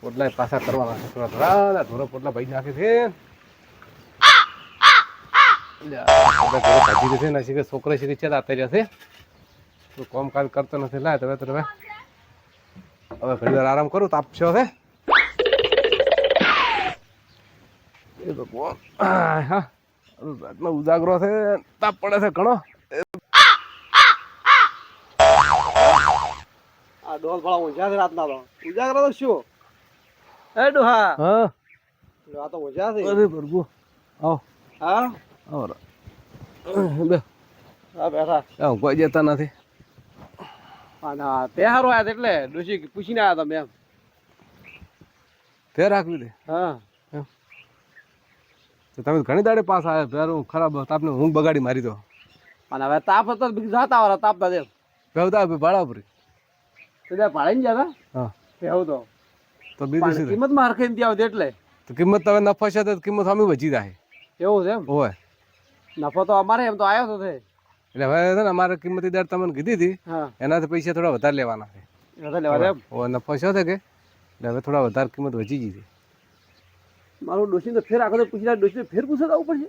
પોટલા પાછા કરવાના છે થોડા થોડા ધોરો પોટલા ભાઈ નાખે છે ભાજી છે ને શીખે છોકરા શીખે છે આતા છે તો કોમ કાજ કરતો નથી લાય હવે હવે ઘણી વાર આરામ કરું તાપ છે હવે એ ભગવાન હા રાતનો ઉજાગરો છે તાપ પડે છે ઘણો આ ડોલ ફળા ઊંઝા છે રાતના તો ઉજાગરો તો શું એ ડોહા હા આ તો ઊંઝા છે અરે પ્રભુ આવો હા આવો બે હા બેઠા કોઈ જતા નથી ના તહેવારો આવ્યા એટલે ડોશી પૂછીને આવ્યા તમે એમ તે રાખવી દે હા તો તમે ઘણી દાડે પાસ આવ્યા પેલું ખરાબ તાપને ઊંઘ બગાડી મારી દો અને હવે તાપ હતો બીજું જાતા વાળા તાપ દે પેવતા ભાડાપુરી તો ત્યાં ભાડે ને જતા હા એવું તો બીજું શું કિંમત માં હરખે ત્યાં આવતી એટલે તો કિંમત તમે નફો છે તો કિંમત અમે વધી જાય એવું છે એમ હોય નફો તો અમારે એમ તો આવ્યો તો છે એટલે હવે છે ને અમારે કિંમતી દર તમને કીધી હતી હા એનાથી પૈસા થોડા વધારે લેવાના છે વધારે લેવા દે એમ હવે નફો છે કે એટલે હવે થોડા વધારે કિંમત વધી ગઈ છે મારું ડોશી તો ફેર આખો તો પૂછી ડોશી ફેર પૂછે તો આવું પડશે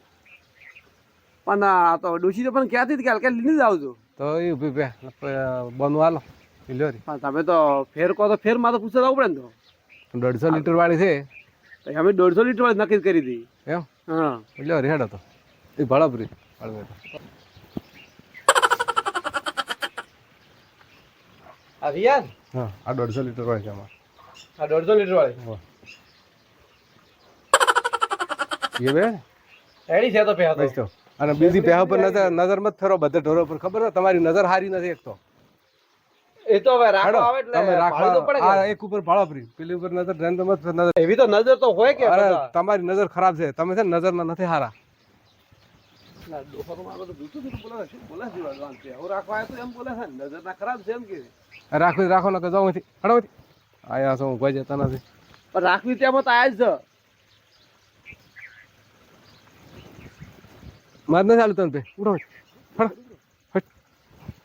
પણ આ તો ડોશી તો પણ ક્યાંથી કે હલકા લીધી જ આવજો તો એ ઊભી બે બનવું હાલો ડિલિવરી પણ તમે તો ફેર કહો તો ફેર માં તો પૂછે તો આવું પડે ને 150 લીટર વાળી છે તો અમે 150 લીટર વાળી નક્કી કરી હતી એમ હા ડિલિવરી હેડો તો એ ભાડાપુરી આ રિયાન હા આ 150 લીટર વાળી છે અમારે આ 150 લીટર વાળી એ બે રેડી છે તો પે બસ તો અને બીજી પહેવા પર નજર મત ફેરો બધે ઢોરો પર ખબર છે તમારી નજર હારી નથી એક તો એ તો હવે રાખો હેડો, આવે એટલે તમે ભાડું તો પડે રાખવા કે? આ એક ઉપર ભાડાપુરી પેલી ઉપર નજર ધ્યાન તો મત નજર એવી તો નજર તો હોય કે અરે બધા? તમારી નજર ખરાબ છે તમે છે ને નજરમાં નથી હારા ના, ડોહા તો મારો તો બીજું બીજું બોલે છે. શું બોલે છે ભગવાન? પહેવો રાખવા આવ્યો તો એમ બોલે છે ને, નજર ના ખરાબ છે એમ કે રાખો ને કે જાઉં અહીંથી હડો અહીંથી આયા છો કોઈ જતા નથી પણ રાખવી ત્યાં તો આયા જ છે. મારે નથી ચાલુ તમે ઉઠો હડો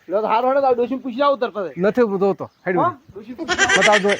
લો તો હારો હેડો, ડોશી પૂછી આવું તરફ નથી હું જોતો હેડ ડોશી પૂછી બતાવજો